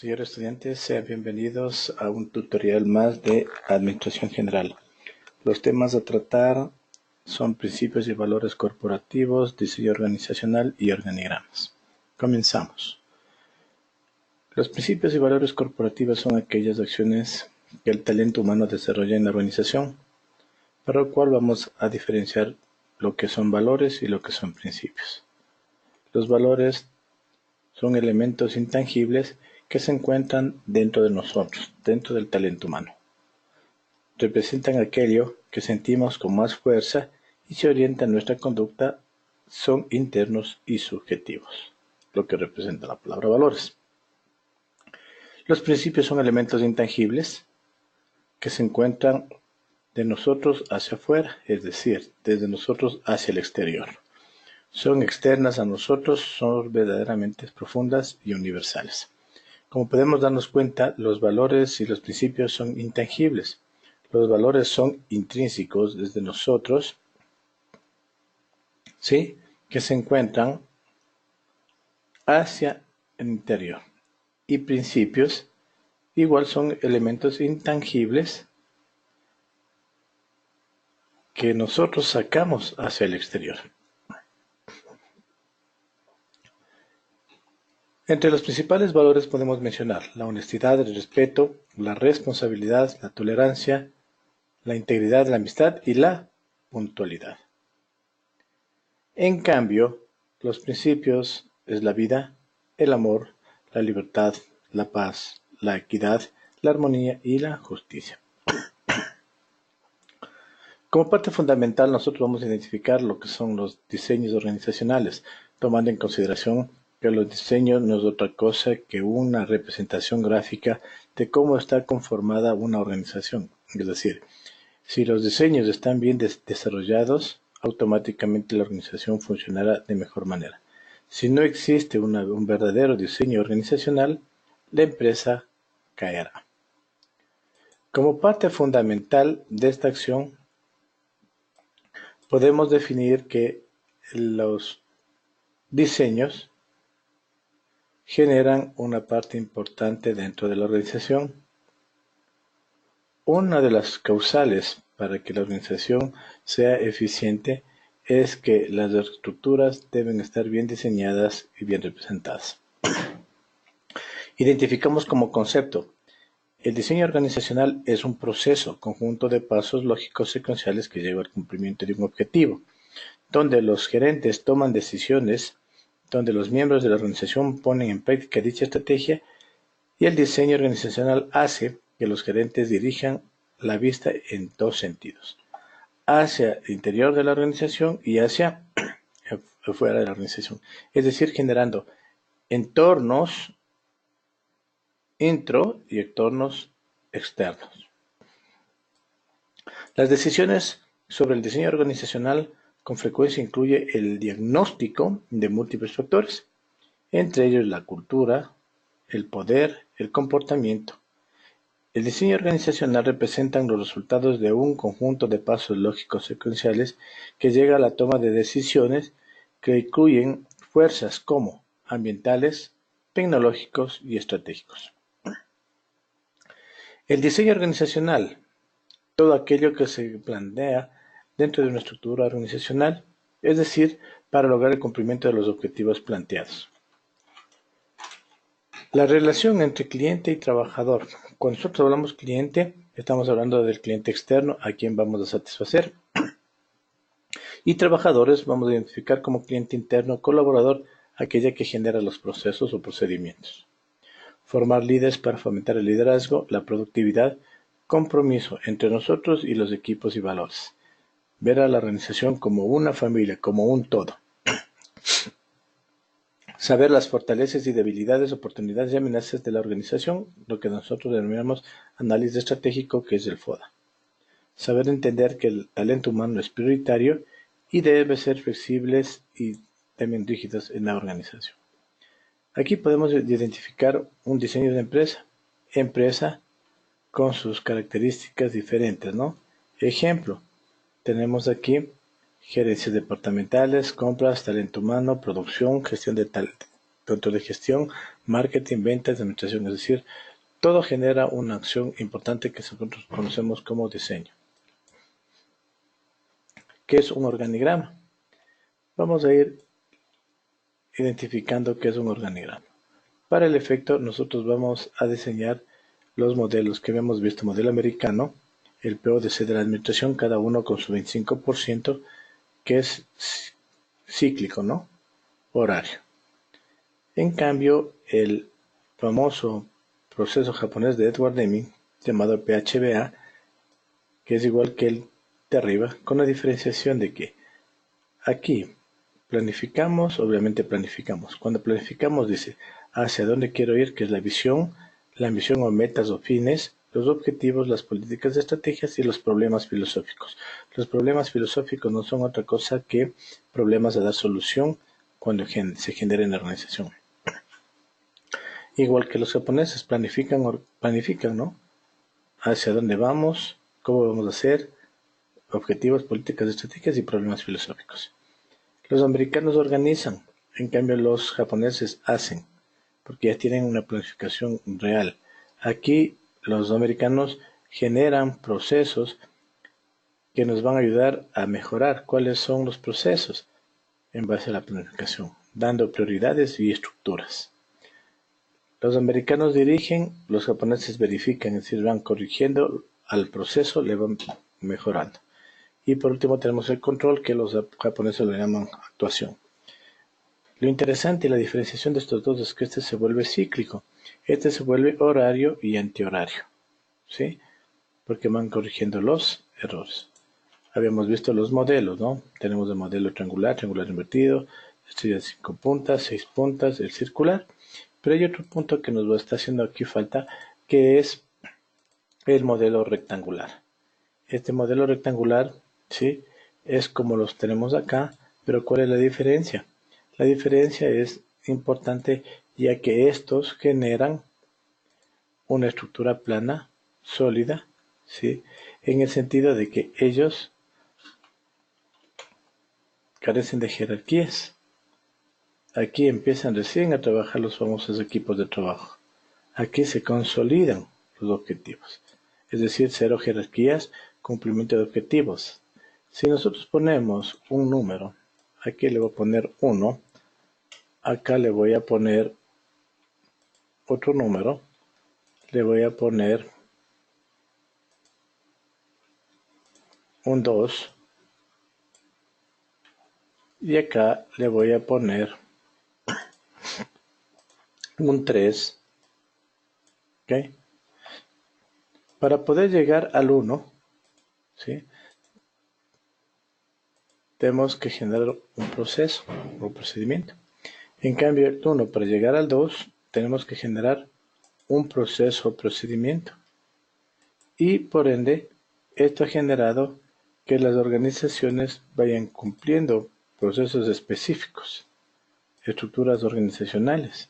Señores estudiantes, sean bienvenidos a un tutorial más de Administración General. Los temas a tratar son principios y valores corporativos, diseño organizacional y organigramas. Comenzamos. Los principios y valores corporativos son aquellas acciones que el talento humano desarrolla en la organización, para lo cual vamos a diferenciar lo que son valores y lo que son principios. Los valores son elementos intangibles que se encuentran dentro de nosotros, dentro del talento humano. Representan aquello que sentimos con más fuerza y se orienta nuestra conducta, son internos y subjetivos, lo que representa la palabra valores. Los principios son elementos intangibles que se encuentran de nosotros hacia afuera, es decir, desde nosotros hacia el exterior. Son externas a nosotros, son verdaderamente profundas y universales. Como podemos darnos cuenta, los valores y los principios son intangibles. Los valores son intrínsecos desde nosotros, ¿sí?, que se encuentran hacia el interior. Y principios igual son elementos intangibles que nosotros sacamos hacia el exterior. Entre los principales valores podemos mencionar la honestidad, el respeto, la responsabilidad, la tolerancia, la integridad, la amistad y la puntualidad. En cambio, los principios es la vida, el amor, la libertad, la paz, la equidad, la armonía y la justicia. Como parte fundamental, nosotros vamos a identificar lo que son los diseños organizacionales, tomando en consideración que los diseños no es otra cosa que una representación gráfica de cómo está conformada una organización. Es decir, si los diseños están bien desarrollados, automáticamente la organización funcionará de mejor manera. Si no existe un verdadero diseño organizacional, la empresa caerá. Como parte fundamental de esta acción, podemos definir que los diseños generan una parte importante dentro de la organización. Una de las causales para que la organización sea eficiente es que las estructuras deben estar bien diseñadas y bien representadas. Identificamos como concepto: el diseño organizacional es un proceso, conjunto de pasos lógicos secuenciales que lleva al cumplimiento de un objetivo, donde los gerentes toman decisiones, donde los miembros de la organización ponen en práctica dicha estrategia, y el diseño organizacional hace que los gerentes dirijan la vista en dos sentidos: hacia el interior de la organización y hacia afuera de la organización, es decir, generando entornos intro y entornos externos. Las decisiones sobre el diseño organizacional con frecuencia incluye el diagnóstico de múltiples factores, entre ellos la cultura, el poder, el comportamiento. El diseño organizacional representa los resultados de un conjunto de pasos lógicos secuenciales que llega a la toma de decisiones que incluyen fuerzas como ambientales, tecnológicos y estratégicos. El diseño organizacional, todo aquello que se plantea dentro de una estructura organizacional, es decir, para lograr el cumplimiento de los objetivos planteados. La relación entre cliente y trabajador. Cuando nosotros hablamos cliente, estamos hablando del cliente externo a quien vamos a satisfacer. Y trabajadores vamos a identificar como cliente interno, colaborador, aquella que genera los procesos o procedimientos. Formar líderes para fomentar el liderazgo, la productividad, compromiso entre nosotros y los equipos y valores. Ver a la organización como una familia, como un todo. Saber las fortalezas y debilidades, oportunidades y amenazas de la organización, lo que nosotros denominamos análisis estratégico, que es el FODA. Saber entender que el talento humano es prioritario y debe ser flexibles y también rígidos en la organización. Aquí podemos identificar un diseño de empresa con sus características diferentes, ¿no? Ejemplo, tenemos aquí gerencias departamentales, compras, talento humano, producción, gestión de talento. control de gestión, marketing, ventas, administración, es decir, todo genera una acción importante que nosotros conocemos como diseño. ¿Qué es un organigrama? Vamos a ir identificando qué es un organigrama. Para el efecto, nosotros vamos a diseñar los modelos que habíamos visto, modelo americano, el PODC de la administración, cada uno con su 25%, que es cíclico, ¿no? Horario. En cambio, el famoso proceso japonés de Edward Deming, llamado PHBA, que es igual que el de arriba, con la diferenciación de que aquí planificamos, obviamente planificamos. Cuando planificamos dice hacia dónde quiero ir, que es la ambición o metas o fines, los objetivos, las políticas, estrategias y los problemas filosóficos. Los problemas filosóficos no son otra cosa que problemas a dar solución cuando se genera en la organización. Igual que los japoneses planifican, ¿no? Hacia dónde vamos, cómo vamos a hacer, objetivos, políticas, estrategias y problemas filosóficos. Los americanos organizan, en cambio los japoneses hacen, porque ya tienen una planificación real. Aquí los americanos generan procesos que nos van a ayudar a mejorar. ¿Cuáles son los procesos? En base a la planificación, dando prioridades y estructuras. Los americanos dirigen, los japoneses verifican, es decir, van corrigiendo al proceso, le van mejorando. Y por último tenemos el control, que los japoneses lo llaman actuación. Lo interesante y la diferenciación de estos dos es que este se vuelve cíclico, este se vuelve horario y antihorario, ¿sí? Porque van corrigiendo los errores. Habíamos visto los modelos, ¿no? Tenemos el modelo triangular, triangular invertido, estrella de 5 puntas, 6 puntas, el circular. Pero hay otro punto que nos está haciendo aquí falta, que es el modelo rectangular. Este modelo rectangular, ¿sí? Es como los tenemos acá, pero ¿cuál es la diferencia? La diferencia es importante ya que estos generan una estructura plana, sólida, ¿sí? En el sentido de que ellos carecen de jerarquías. Aquí empiezan recién a trabajar los famosos equipos de trabajo. Aquí se consolidan los objetivos. Es decir, cero jerarquías, cumplimiento de objetivos. Si nosotros ponemos un número, aquí le voy a poner 1, acá le voy a poner otro número, le voy a poner un 2 y acá le voy a poner un 3, ¿ok? Para poder llegar al 1, ¿sí? Tenemos que generar un proceso o procedimiento. En cambio, el 1 para llegar al 2, tenemos que generar un proceso o procedimiento. Y por ende, esto ha generado que las organizaciones vayan cumpliendo procesos específicos, estructuras organizacionales.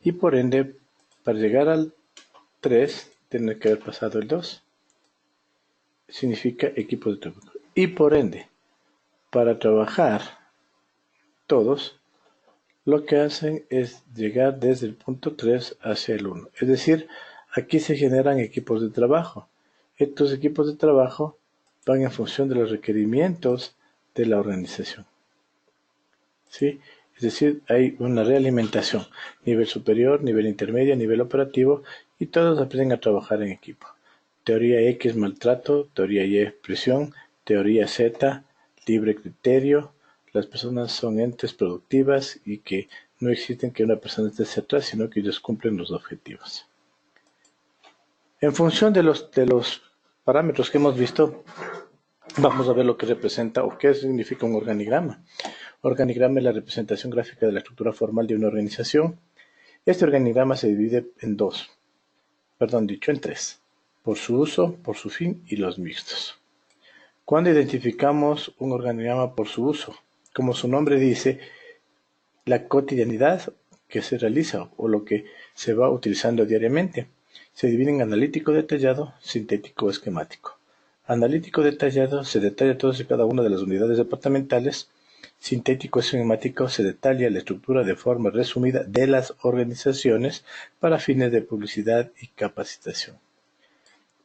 Y por ende, para llegar al 3, tiene que haber pasado el 2. Significa equipo de trabajo. Y por ende, para trabajar todos, lo que hacen es llegar desde el punto 3 hacia el 1. Es decir, aquí se generan equipos de trabajo. Estos equipos de trabajo van en función de los requerimientos de la organización. ¿Sí? Es decir, hay una realimentación, nivel superior, nivel intermedio, nivel operativo, y todos aprenden a trabajar en equipo. Teoría X, maltrato; teoría Y, presión; teoría Z, libre criterio. Las personas son entes productivas y que no existen que una persona esté hacia atrás, sino que ellos cumplen los objetivos. En función de los parámetros que hemos visto, vamos a ver lo que representa o qué significa un organigrama. Organigrama es la representación gráfica de la estructura formal de una organización. Este organigrama se divide en en tres: por su uso, por su fin y los mixtos. Cuando identificamos un organigrama por su uso, como su nombre dice, la cotidianidad que se realiza o lo que se va utilizando diariamente. Se divide en analítico detallado, sintético o esquemático. Analítico detallado: se detalla todas y cada una de las unidades departamentales Sintético esquemático se detalla la estructura de forma resumida de las organizaciones para fines de publicidad y capacitación.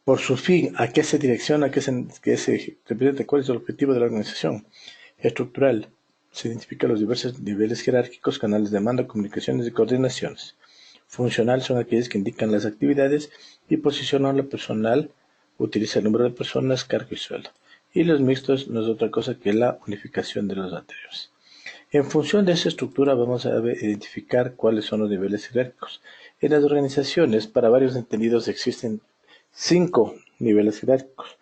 Por su fin, ¿a qué se direcciona? ¿Qué se representa? ¿Cuál es el objetivo de la organización? Estructural. Se identifican los diversos niveles jerárquicos, canales de mando, comunicaciones y coordinaciones. Funcional son aquellas que indican las actividades y posicionan al personal, utiliza el número de personas, cargo y sueldo. Y los mixtos no es otra cosa que la unificación de los anteriores. En función de esa estructura vamos a identificar cuáles son los niveles jerárquicos. En las organizaciones, para varios entendidos, existen 5 niveles jerárquicos,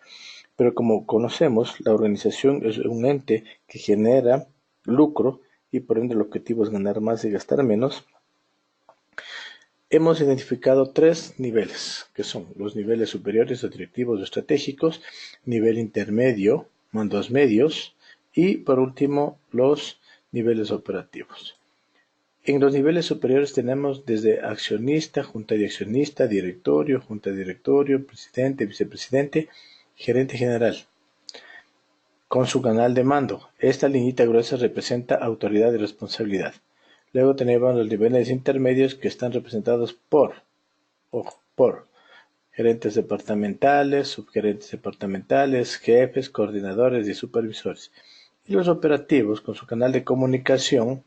pero como conocemos, la organización es un ente que genera lucro y por ende el objetivo es ganar más y gastar menos. Hemos identificado 3 niveles, que son los niveles superiores o directivos o estratégicos, nivel intermedio, mandos medios y por último los niveles operativos. En los niveles superiores tenemos desde accionista, junta de accionista, directorio, junta de directorio, presidente, vicepresidente, gerente general, con su canal de mando. Esta liñita gruesa representa autoridad y responsabilidad. Luego tenemos los niveles intermedios que están representados por gerentes departamentales, subgerentes departamentales, jefes, coordinadores y supervisores. Y los operativos con su canal de comunicación,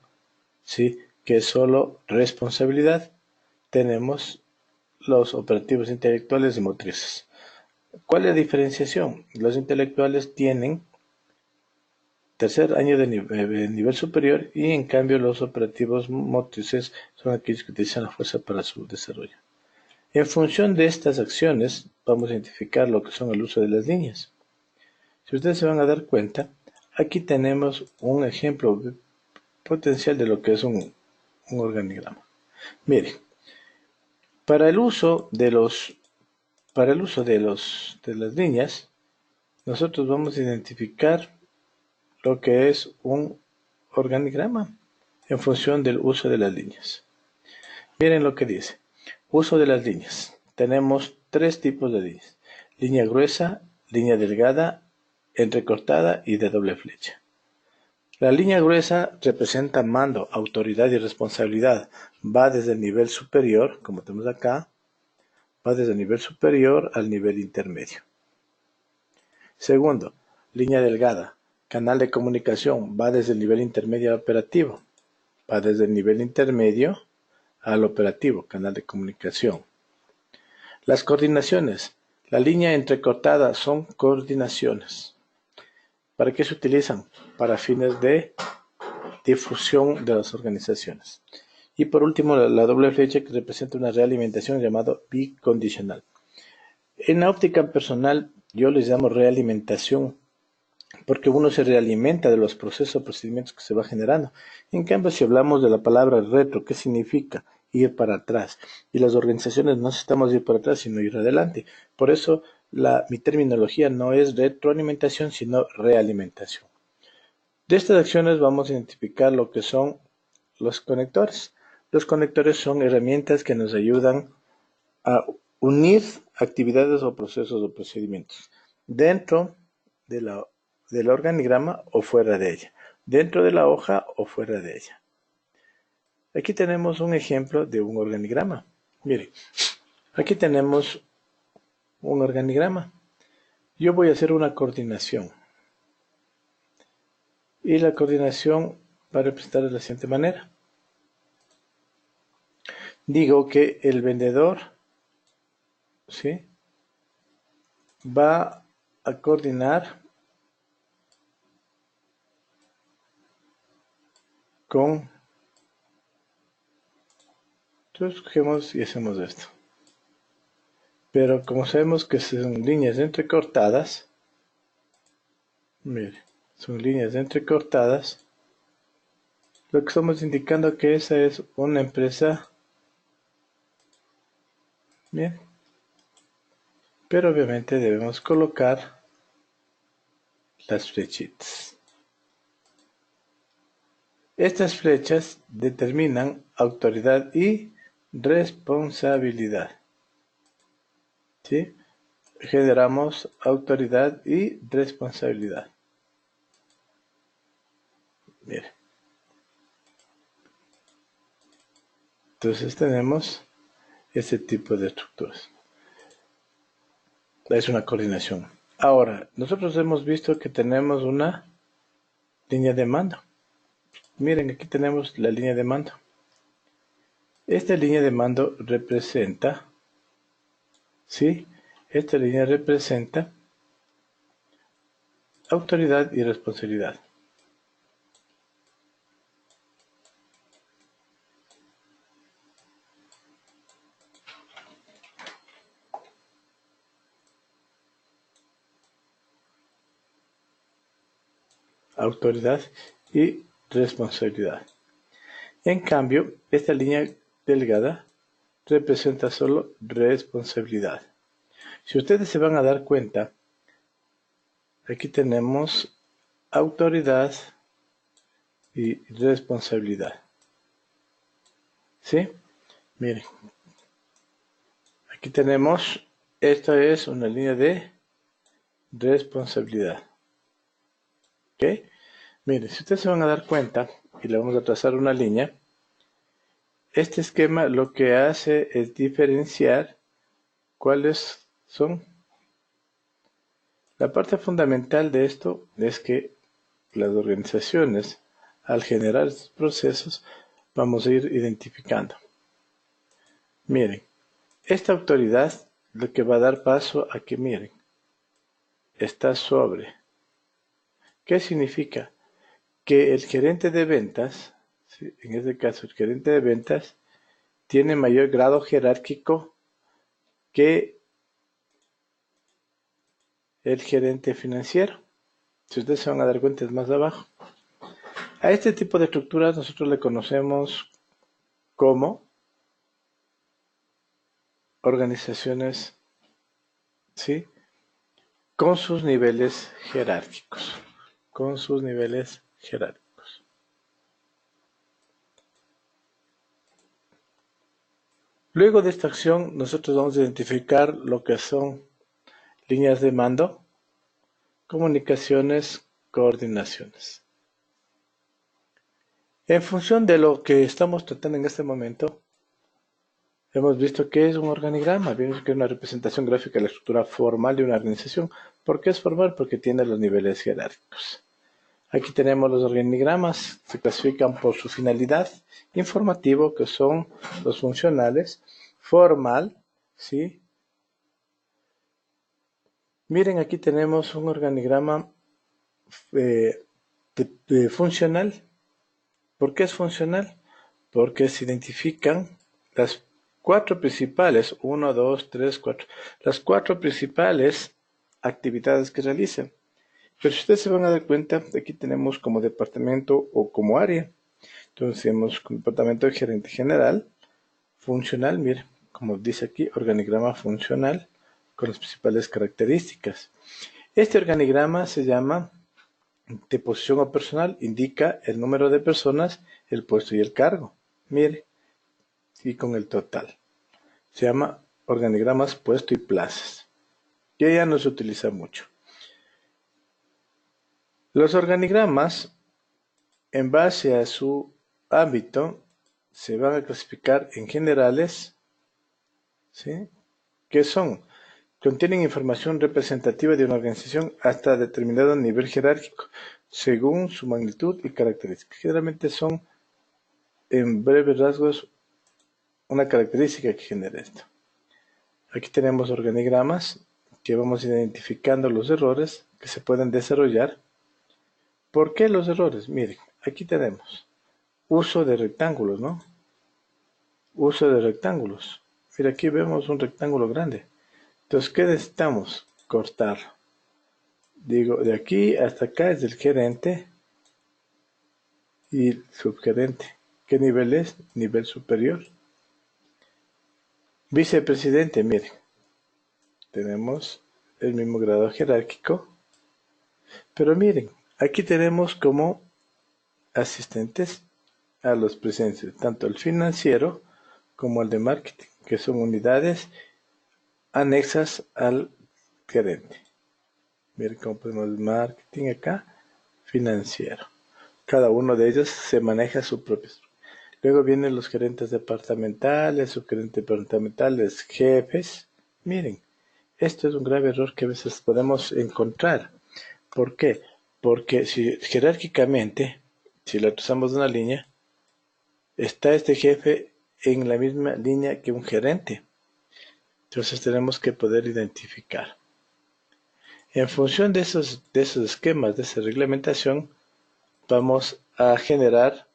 ¿sí?, que es solo responsabilidad. Tenemos los operativos intelectuales y motrices. ¿Cuál es la diferenciación? Los intelectuales tienen tercer año de nivel superior y en cambio los operativos motrices son aquellos que utilizan la fuerza para su desarrollo. En función de estas acciones vamos a identificar lo que son el uso de las líneas. Si ustedes se van a dar cuenta, aquí tenemos un ejemplo potencial de lo que es un organigrama. Miren, para el uso de las líneas, nosotros vamos a identificar lo que es un organigrama en función del uso de las líneas. Miren lo que dice. Uso de las líneas. Tenemos 3 tipos de líneas. Línea gruesa, línea delgada, entrecortada y de doble flecha. La línea gruesa representa mando, autoridad y responsabilidad. Va desde el nivel superior, como tenemos acá, va desde el nivel superior al nivel intermedio. Segundo, línea delgada. Canal de comunicación va desde el nivel intermedio al operativo. Va desde el nivel intermedio al operativo, canal de comunicación. Las coordinaciones. La línea entrecortada son coordinaciones. ¿Para qué se utilizan? Para fines de difusión de las organizaciones. Y por último, la doble flecha que representa una realimentación llamada bicondicional. En la óptica personal, yo les llamo realimentación porque uno se realimenta de los procesos o procedimientos que se va generando. En cambio, si hablamos de la palabra retro, ¿qué significa? Ir para atrás. Y las organizaciones no necesitamos ir para atrás, sino ir adelante. Por eso, mi terminología no es retroalimentación, sino realimentación. De estas acciones vamos a identificar lo que son los conectores. Los conectores son herramientas que nos ayudan a unir actividades o procesos o procedimientos dentro del organigrama o fuera de ella, dentro de la hoja o fuera de ella. Aquí tenemos un ejemplo de un organigrama. Miren, aquí tenemos un organigrama. Yo voy a hacer una coordinación. Y la coordinación va a representar de la siguiente manera. Digo que el vendedor, ¿sí?, va a coordinar con... Entonces cogemos y hacemos esto. Pero como sabemos que son líneas entrecortadas, mire, son líneas entrecortadas, lo que estamos indicando que esa es una empresa, bien, pero obviamente debemos colocar las flechitas. Estas flechas determinan autoridad y responsabilidad. ¿Sí? Generamos autoridad y responsabilidad. Mire. Entonces tenemos este tipo de estructuras. Es una coordinación. Ahora, nosotros hemos visto que tenemos una línea de mando. Miren, aquí tenemos la línea de mando. Esta línea de mando representa, ¿sí? Esta línea representa autoridad y responsabilidad. Autoridad y responsabilidad. En cambio, esta línea delgada representa solo responsabilidad. Si ustedes se van a dar cuenta, aquí tenemos autoridad y responsabilidad. ¿Sí? Miren, aquí tenemos, esta es una línea de responsabilidad. ¿Ok? Miren, si ustedes se van a dar cuenta, y le vamos a trazar una línea, este esquema lo que hace es diferenciar cuáles son. La parte fundamental de esto es que las organizaciones, al generar estos procesos, vamos a ir identificando. Miren, esta autoridad lo que va a dar paso a que, miren, está sobre. ¿Qué significa? Que el gerente de ventas, ¿sí? En este caso el gerente de ventas, tiene mayor grado jerárquico que el gerente financiero. Si ustedes se van a dar cuenta es más abajo. A este tipo de estructuras nosotros le conocemos como organizaciones, ¿sí? Con sus niveles jerárquicos. Con sus niveles jerárquicos. Luego de esta acción nosotros vamos a identificar lo que son líneas de mando, comunicaciones, coordinaciones. En función de lo que estamos tratando en este momento, hemos visto que es un organigrama, vimos que es una representación gráfica de la estructura formal de una organización. ¿Por qué es formal? Porque tiene los niveles jerárquicos. Aquí tenemos los organigramas, se clasifican por su finalidad, informativo, que son los funcionales, formal, ¿sí? Miren, aquí tenemos un organigrama funcional. ¿Por qué es funcional? Porque se identifican las cuatro principales, 1, 2, 3, 4, las cuatro principales actividades que realizan. Pero si ustedes se van a dar cuenta, aquí tenemos como departamento o como área. Entonces tenemos como departamento de gerente general, funcional, mire, como dice aquí, organigrama funcional con las principales características. Este organigrama se llama de posición o personal, indica el número de personas, el puesto y el cargo. Mire, y con el total. Se llama organigramas puesto y plazas, que ya no se utiliza mucho. Los organigramas, en base a su ámbito, se van a clasificar en generales, ¿sí? ¿Qué son? Contienen información representativa de una organización hasta determinado nivel jerárquico, según su magnitud y características. Generalmente son, en breves rasgos, una característica que genera esto. Aquí tenemos organigramas que vamos identificando los errores que se pueden desarrollar. ¿Por qué los errores? Miren, aquí tenemos uso de rectángulos, ¿no? Uso de rectángulos. Mira, aquí vemos un rectángulo grande. Entonces, ¿qué necesitamos? Cortarlo. Digo, de aquí hasta acá es el gerente y el subgerente. ¿Qué nivel es? Nivel superior. Vicepresidente, miren. Tenemos el mismo grado jerárquico. Pero miren, aquí tenemos como asistentes a los presencios, tanto el financiero como el de marketing, que son unidades anexas al gerente. Miren cómo podemos marketing acá, financiero. Cada uno de ellos se maneja su propio. Luego vienen los gerentes departamentales, subgerentes departamentales, jefes. Miren, esto es un grave error que a veces podemos encontrar. ¿Por qué? Porque si jerárquicamente, si lo trazamos de una línea, está este jefe en la misma línea que un gerente. Entonces tenemos que poder identificar. En función de esos esquemas, de esa reglamentación, vamos a generar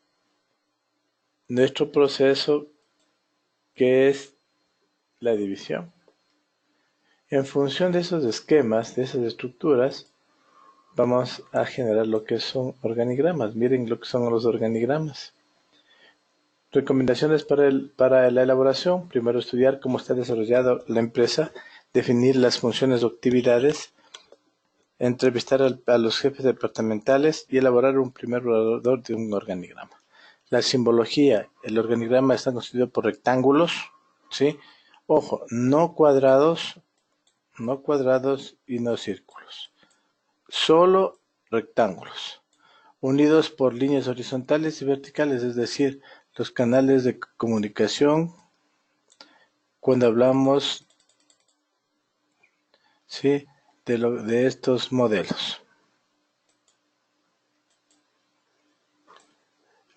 nuestro proceso que es la división. En función de esos esquemas, de esas estructuras, vamos a generar lo que son organigramas. Miren lo que son los organigramas. Recomendaciones para la elaboración. Primero, estudiar cómo está desarrollada la empresa, definir las funciones o actividades, entrevistar a los jefes departamentales y elaborar un primer borrador de un organigrama. La simbología, el organigrama está constituido por rectángulos, ¿sí? Ojo, no cuadrados y no círculos, solo rectángulos, unidos por líneas horizontales y verticales, es decir, los canales de comunicación, cuando hablamos, ¿sí?, de estos modelos.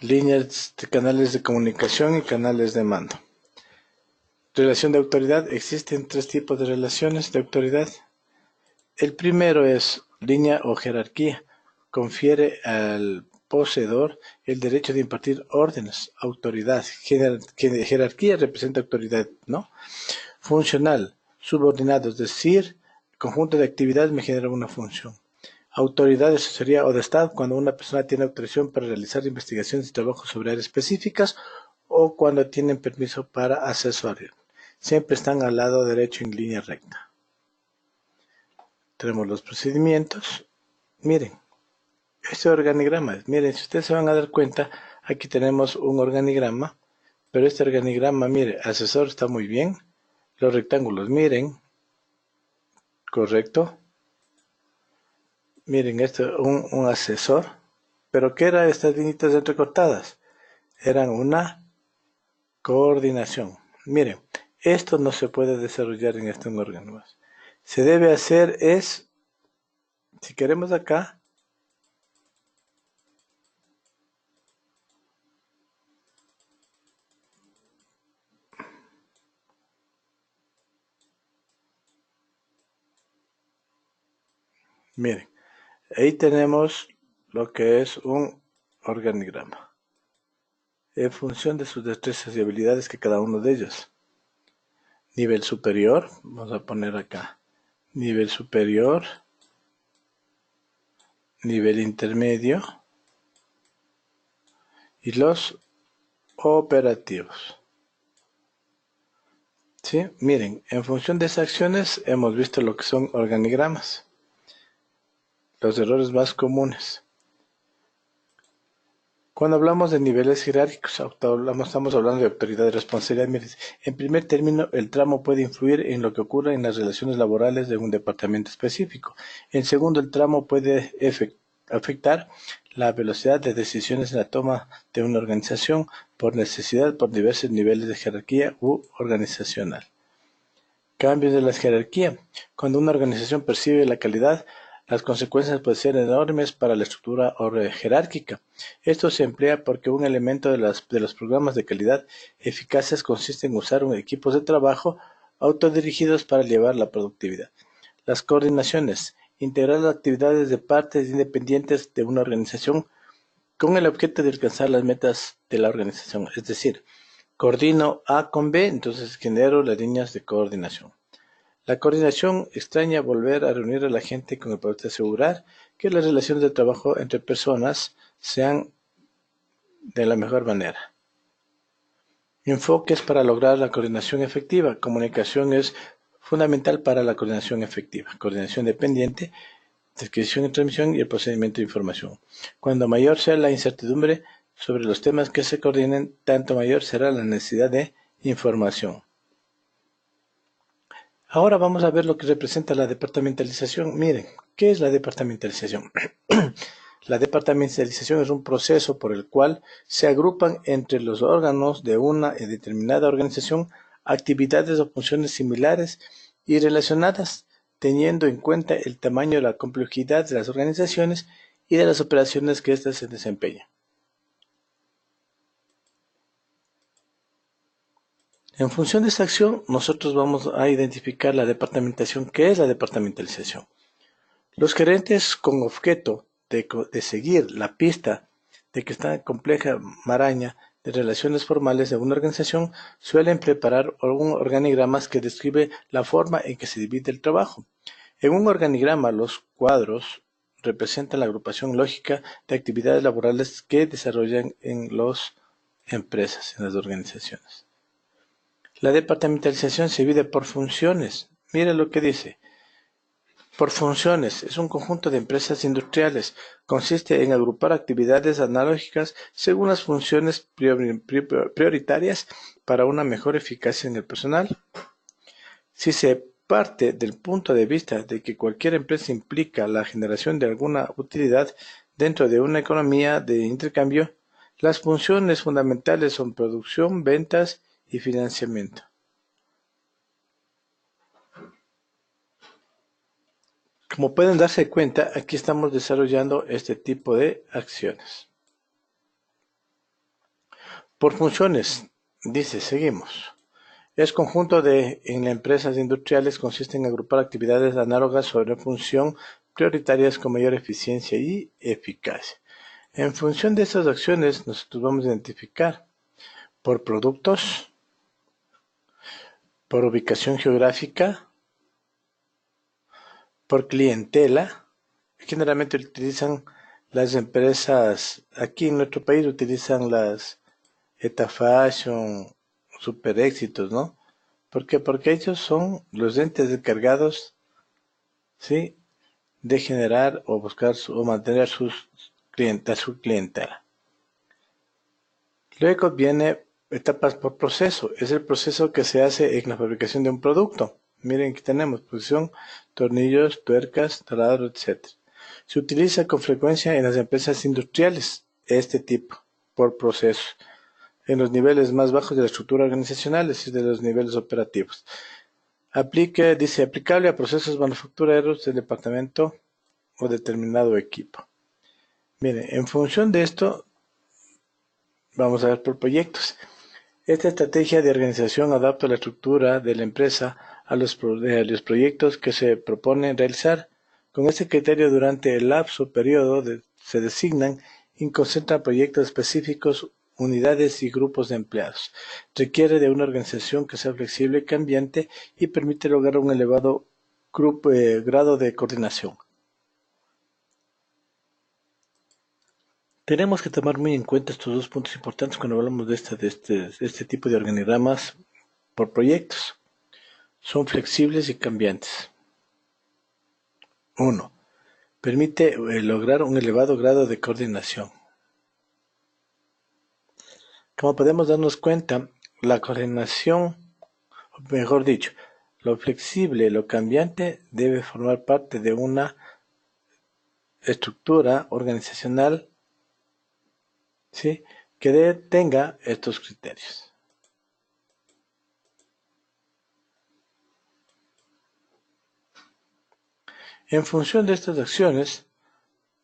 Líneas de canales de comunicación y canales de mando. Relación de autoridad. Existen tres tipos de relaciones de autoridad. El primero es línea o jerarquía. Confiere al poseedor el derecho de impartir órdenes, autoridad. Jerarquía representa autoridad, ¿no? Funcional, subordinado, es decir, conjunto de actividades me genera una función. Autoridad, eso sería odestad, cuando una persona tiene autorización para realizar investigaciones y trabajos sobre áreas específicas o cuando tienen permiso para asesorar. Siempre están al lado derecho en línea recta. Tenemos los procedimientos. Miren, este organigrama, miren, si ustedes se van a dar cuenta, aquí tenemos un organigrama, pero este organigrama, mire, asesor está muy bien. Los rectángulos, miren, correcto. Miren, esto es un asesor. ¿Pero qué eran estas líneas entrecortadas? Eran una coordinación. Miren, esto no se puede desarrollar en estos organismos. Se debe hacer es, si queremos acá, miren, ahí tenemos lo que es un organigrama, en función de sus destrezas y habilidades que cada uno de ellos. Nivel superior, vamos a poner acá, nivel superior, nivel intermedio y los operativos. ¿Sí? Miren, en función de esas acciones hemos visto lo que son organigramas. Los errores más comunes. Cuando hablamos de niveles jerárquicos, estamos hablando de autoridad y responsabilidad. Miren, en primer término, el tramo puede influir en lo que ocurre en las relaciones laborales de un departamento específico. En segundo, el tramo puede afectar la velocidad de decisiones en la toma de una organización por necesidad por diversos niveles de jerarquía u organizacional. Cambios de la jerarquía. Cuando una organización percibe la calidad, las consecuencias pueden ser enormes para la estructura jerárquica. Esto se emplea porque un elemento de los programas de calidad eficaces consiste en usar equipos de trabajo autodirigidos para elevar la productividad. Las coordinaciones. Integrar las actividades de partes independientes de una organización con el objeto de alcanzar las metas de la organización. Es decir, coordino A con B, entonces genero las líneas de coordinación. La coordinación extraña volver a reunir a la gente con el propósito de asegurar que las relaciones de trabajo entre personas sean de la mejor manera. Enfoques para lograr la coordinación efectiva. Comunicación es fundamental para la coordinación efectiva. Coordinación dependiente, descripción y transmisión y el procedimiento de información. Cuando mayor sea la incertidumbre sobre los temas que se coordinen, tanto mayor será la necesidad de información. Ahora vamos a ver lo que representa la departamentalización. Miren, ¿qué es la departamentalización? La departamentalización es un proceso por el cual se agrupan entre los órganos de una determinada organización actividades o funciones similares y relacionadas, teniendo en cuenta el tamaño y la complejidad de las organizaciones y de las operaciones que éstas se desempeñan. En función de esta acción, nosotros vamos a identificar la departamentación. ¿Qué es la departamentalización? Los gerentes, con objeto de seguir la pista de que esta compleja maraña de relaciones formales de una organización, suelen preparar un organigrama que describe la forma en que se divide el trabajo. En un organigrama, los cuadros representan la agrupación lógica de actividades laborales que desarrollan en las empresas, en las organizaciones. La departamentalización se divide por funciones. Mira lo que dice. Por funciones, es un conjunto de empresas industriales. Consiste en agrupar actividades analógicas según las funciones prioritarias para una mejor eficacia en el personal. Si se parte del punto de vista de que cualquier empresa implica la generación de alguna utilidad dentro de una economía de intercambio, las funciones fundamentales son producción, ventas y financiamiento. Como pueden darse cuenta, aquí estamos desarrollando este tipo de acciones. Por funciones, dice, seguimos. Es conjunto en las empresas industriales consiste en agrupar actividades análogas sobre función prioritarias con mayor eficiencia y eficacia. En función de estas acciones, nosotros vamos a identificar por productos, por ubicación geográfica, por clientela. Generalmente utilizan las empresas, aquí en nuestro país utilizan las Eta Fashion, Super Éxitos, ¿no? ¿Por qué? Porque ellos son los entes encargados, ¿sí?, de generar o buscar o mantener su clientela. Luego viene etapas por proceso. Es el proceso que se hace en la fabricación de un producto. Miren que tenemos posición, tornillos, tuercas, taladros, etc. Se utiliza con frecuencia en las empresas industriales este tipo, por proceso, en los niveles más bajos de la estructura organizacional, es decir, de los niveles operativos. Dice, aplicable a procesos manufactureros del departamento o determinado equipo. Miren, en función de esto, vamos a ver por proyectos. Esta estrategia de organización adapta la estructura de la empresa a los proyectos que se proponen realizar. Con este criterio, durante el periodo se designan y concentran proyectos específicos, unidades y grupos de empleados. Requiere de una organización que sea flexible y cambiante y permite lograr un elevado grado de coordinación. Tenemos que tomar muy en cuenta estos dos puntos importantes cuando hablamos de este tipo de organigramas por proyectos. Son flexibles y cambiantes. 1. Permite lograr un elevado grado de coordinación. Como podemos darnos cuenta, la coordinación, mejor dicho, lo flexible, lo cambiante, debe formar parte de una estructura organizacional, ¿sí?, que tenga estos criterios. En función de estas acciones,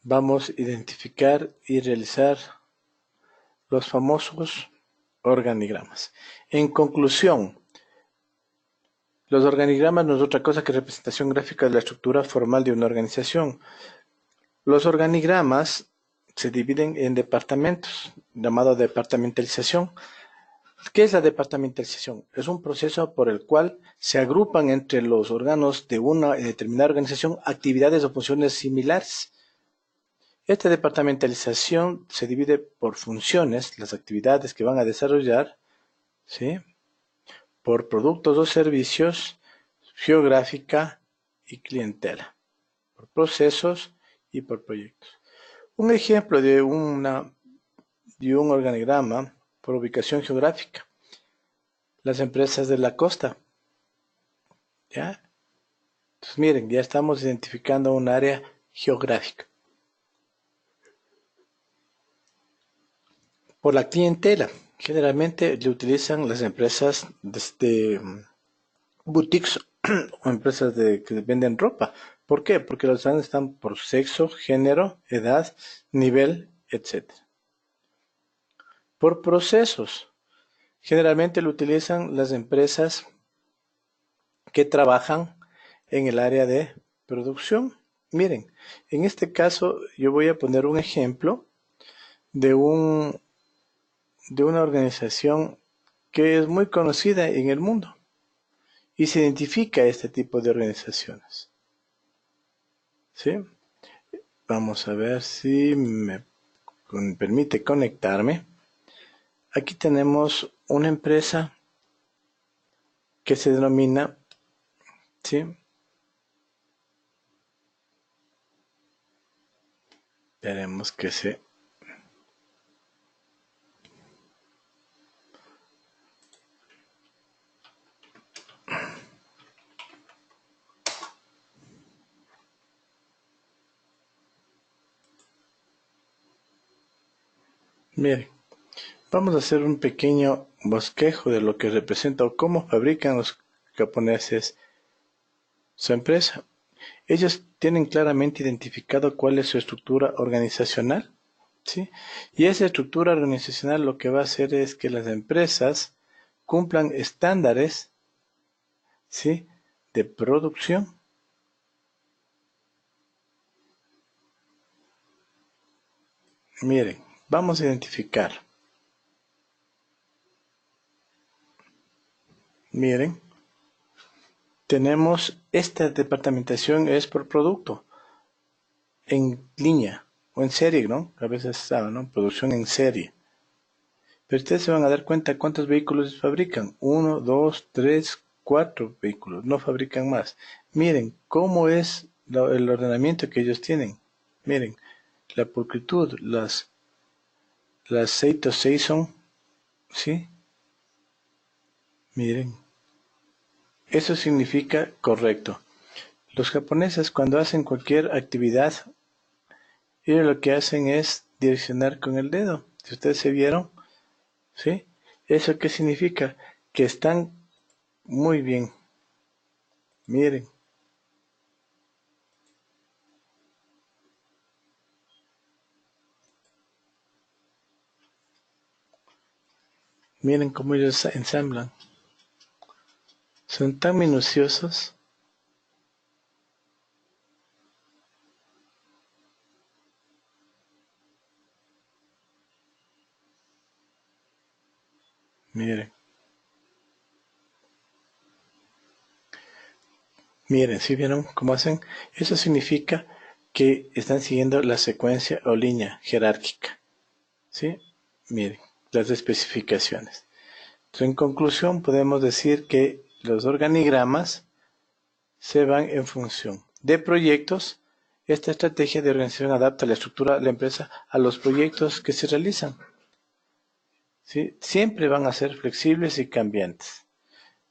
vamos a identificar y realizar los famosos organigramas. En conclusión, los organigramas no es otra cosa que representación gráfica de la estructura formal de una organización. Los organigramas se dividen en departamentos, llamado departamentalización. ¿Qué es la departamentalización? Es un proceso por el cual se agrupan entre los órganos de una determinada organización actividades o funciones similares. Esta departamentalización se divide por funciones, las actividades que van a desarrollar, ¿sí?, por productos o servicios, geográfica y clientela, por procesos y por proyectos. Un ejemplo de un organigrama por ubicación geográfica. Las empresas de la costa. ¿Ya? Entonces miren, ya estamos identificando un área geográfica. Por la clientela. Generalmente le utilizan las empresas desde boutiques o empresas que venden ropa. ¿Por qué? Porque los stands están por sexo, género, edad, nivel, etcétera. Por procesos. Generalmente lo utilizan las empresas que trabajan en el área de producción. Miren, en este caso yo voy a poner un ejemplo de de una organización que es muy conocida en el mundo y se identifica este tipo de organizaciones. ¿Sí? Vamos a ver si me permite conectarme. Aquí tenemos una empresa que se denomina, ¿sí? Veremos que se... Miren, vamos a hacer un pequeño bosquejo de lo que representa o cómo fabrican los japoneses su empresa. Ellos tienen claramente identificado cuál es su estructura organizacional, ¿sí? Y esa estructura organizacional lo que va a hacer es que las empresas cumplan estándares, ¿sí? De producción. Miren, vamos a identificar. Miren, tenemos esta departamentación es por producto, en línea o en serie, ¿no? A veces saben, ¿no? Producción en serie. Pero ustedes se van a dar cuenta cuántos vehículos fabrican. 1, 2, 3, 4 vehículos. No fabrican más. Miren cómo es el ordenamiento que ellos tienen. Miren, la pulcritud, las Seito Seison, ¿sí? Miren, eso significa correcto. Los japoneses cuando hacen cualquier actividad, ellos lo que hacen es direccionar con el dedo. Si ustedes se vieron, ¿sí? ¿Eso qué significa? Que están muy bien. Miren, miren cómo ellos ensamblan. Son tan minuciosos. Miren, miren, ¿sí vieron cómo hacen? Eso significa que están siguiendo la secuencia o línea jerárquica. ¿Sí? Miren, las especificaciones. Entonces, en conclusión, podemos decir que los organigramas se van en función de proyectos. Esta estrategia de organización adapta la estructura de la empresa a los proyectos que se realizan. ¿Sí? Siempre van a ser flexibles y cambiantes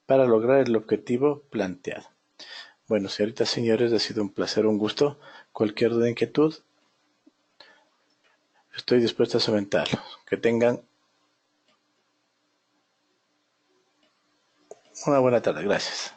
para lograr el objetivo planteado. Bueno, señoritas, señores, ha sido un placer, un gusto. Cualquier duda, inquietud, estoy dispuesto a solventarlo. Que tengan una buena tarde. Gracias.